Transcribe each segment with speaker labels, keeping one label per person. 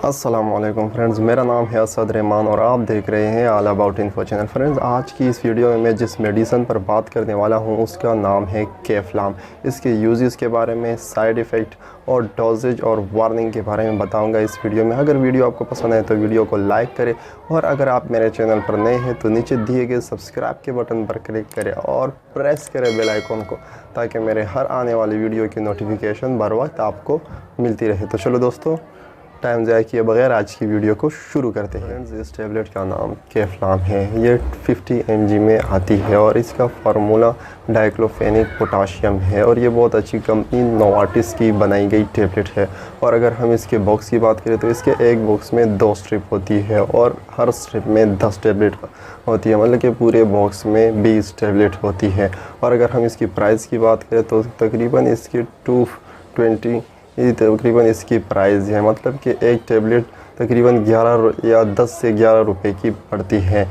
Speaker 1: अस्सलाम वालेकुम फ्रेंड्स, मेरा नाम है असद रहमान और आप देख रहे हैं all about info channel. Friends, आज की इस वीडियो में मैं जिस मेडिसन पर बात करने वाला हूं उसका नाम है केफ्लाम। इसके यूजेस के बारे में, साइड इफ़ेक्ट और डोजेज और वार्निंग के बारे में बताऊंगा इस वीडियो में। अगर वीडियो आपको पसंद आए तो वीडियो को लाइक करें और अगर आप मेरे चैनल पर नए हैं तो नीचे दिए गए सब्सक्राइब के बटन पर क्लिक करें और प्रेस करें बेल आइकॉन को, ताकि मेरे हर आने वाली वीडियो की नोटिफिकेशन बर वक्त आपको मिलती रहे। तो चलो दोस्तों, टाइम ज़ाया किए बगैर आज की वीडियो को शुरू करते हैं। फ्रेंड्स, इस टेबलेट का नाम केफ्लाम है। ये 50 mg में आती है और इसका फार्मूला डाइक्लोफेनिक पोटाशियम है और ये बहुत अच्छी कंपनी नोवार्टिस की बनाई गई टेबलेट है। और अगर हम इसके बॉक्स की बात करें तो इसके एक बॉक्स में 2 स्ट्रिप होती है और हर स्ट्रिप में 10 टेबलेट होती है, मतलब कि पूरे बॉक्स में 20 टेबलेट होती है। और अगर हम इसकी प्राइस की बात करें तो तकरीबन इसकी 220 ये तकरीबन इसकी प्राइस है, मतलब कि एक टेबलेट तकरीबन 11 या 10 से 11 रुपए की पड़ती है।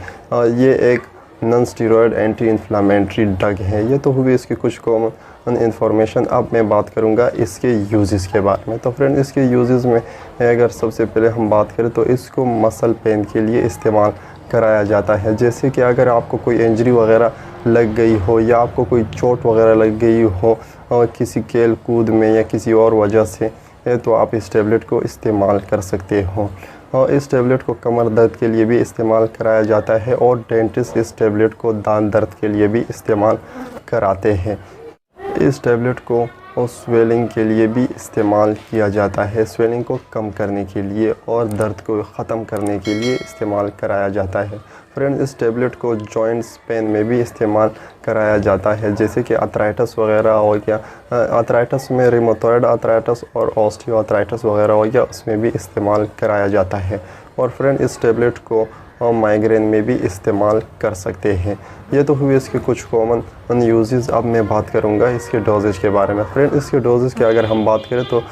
Speaker 1: ये एक non steroid anti inflammatory drug है। ये तो हुई इसकी कुछ कॉमन इन्फॉर्मेशन। अब मैं बात करूंगा इसके यूजेस के बारे में। तो फ्रेंड, इसके यूजेस में अगर सबसे पहले हम बात करें तो इसको मसल पेन के लिए इस्तेमाल कराया जाता है। जैसे कि अगर आपको कोई इंजरी वगैरह लग गई हो या आपको कोई चोट वगैरह लग गई हो और किसी खेल कूद में या किसी और वजह से, तो आप इस टेबलेट को इस्तेमाल कर सकते हो। और इस टेबलेट को कमर दर्द के लिए भी इस्तेमाल कराया जाता है और डेंटिस्ट इस टेबलेट को दांत दर्द के लिए भी इस्तेमाल कराते हैं। इस टेबलेट को और स्वेलिंग के लिए भी इस्तेमाल किया जाता है। स्वेलिंग को कम करने के लिए और दर्द को ख़त्म करने के लिए इस्तेमाल कराया जाता है। फ्रेंड, इस टेबलेट को जॉइंट्स पेन में भी इस्तेमाल कराया जाता है, जैसे कि आर्थराइटिस वगैरह हो गया। आर्थराइटिस में रिमोटॉइड आर्थराइटिस और ऑस्टियो आर्थराइटिस वगैरह हो गया, उसमें भी इस्तेमाल कराया जाता है। और फ्रेंड, इस टेबलेट को माइग्रेन में भी इस्तेमाल कर सकते हैं। ये तो हुए इसके कुछ कॉमन यूजेस। अब मैं बात करूंगा इसके डोजेज के बारे में। फ्रेंड, इसके डोजेज की अगर हम बात करें तो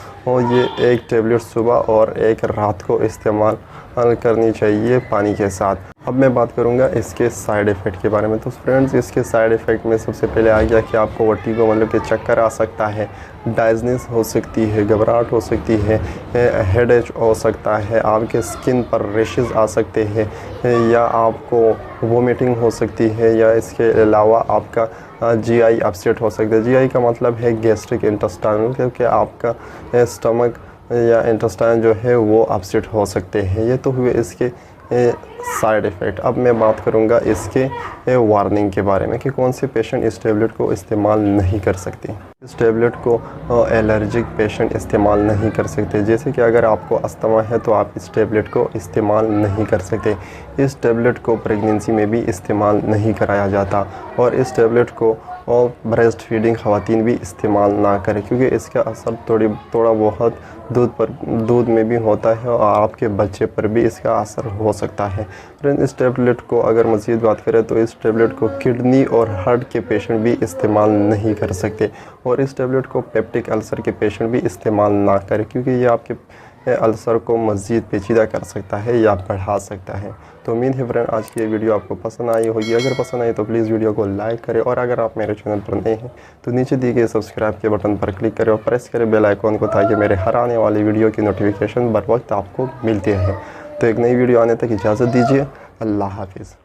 Speaker 1: ये एक टेबलेट सुबह और एक रात को इस्तेमाल करनी चाहिए पानी के साथ। अब मैं बात करूंगा इसके साइड इफ़ेक्ट के बारे में। तो फ्रेंड्स, इसके साइड इफ़ेक्ट में सबसे पहले आ गया कि आपको वर्टिगो मतलब कि चक्कर आ सकता है, डाइजनेस हो सकती है, घबराहट हो सकती है, हेडेक हो सकता है, आपके स्किन पर रेशेस आ सकते हैं या आपको वोमिटिंग हो सकती है, या इसके अलावा आपका GI अपसेट हो सकता है। GI का मतलब है गैस्ट्रिक इंटेस्टाइनल, क्योंकि आपका स्टमक या इंटेस्टाइन जो है वो अपसेट हो सकते हैं। ये तो हुए इसके साइड इफ़ेक्ट। अब मैं बात करूंगा इसके वार्निंग के बारे में कि कौन से पेशेंट इस टेबलेट को इस्तेमाल नहीं कर सकते। इस टेबलेट को एलर्जिक पेशेंट इस्तेमाल नहीं कर सकते। जैसे कि अगर आपको अस्थमा है तो आप इस टेबलेट को इस्तेमाल नहीं कर सकते। इस टेबलेट को प्रेगनेंसी में भी इस्तेमाल नहीं कराया जाता और इस टेबलेट को और ब्रेस्ट फीडिंग ख़वातीन भी इस्तेमाल ना करें, क्योंकि इसका असर थोड़ा बहुत दूध में भी होता है और आपके बच्चे पर भी इसका असर हो सकता है। फ्रेंड, इस टेबलेट को अगर मज़ीद बात करें तो इस टेबलेट को किडनी और हार्ट के पेशेंट भी इस्तेमाल नहीं कर सकते और इस टेबलेट को पेप्टिक अल्सर के पेशेंट भी इस्तेमाल ना करें, क्योंकि ये आपके अल्सर को मज़ीद पेचीदा कर सकता है या बढ़ा सकता है। तो उम्मीद है फ्रेंड, आज की ये वीडियो आपको पसंद आई होगी। अगर पसंद आई तो प्लीज़ वीडियो को लाइक करें और अगर आप मेरे चैनल पर नए हैं तो नीचे दिए गए सब्सक्राइब के बटन पर क्लिक करें और प्रेस करें बेल आइकॉन को, ताकि मेरे हर आने वाली वीडियो की नोटिफिकेशन बर वक्त आपको मिलती रहे। तो एक नई वीडियो आने तक इजाज़त दीजिए। अल्लाह हाफिज़।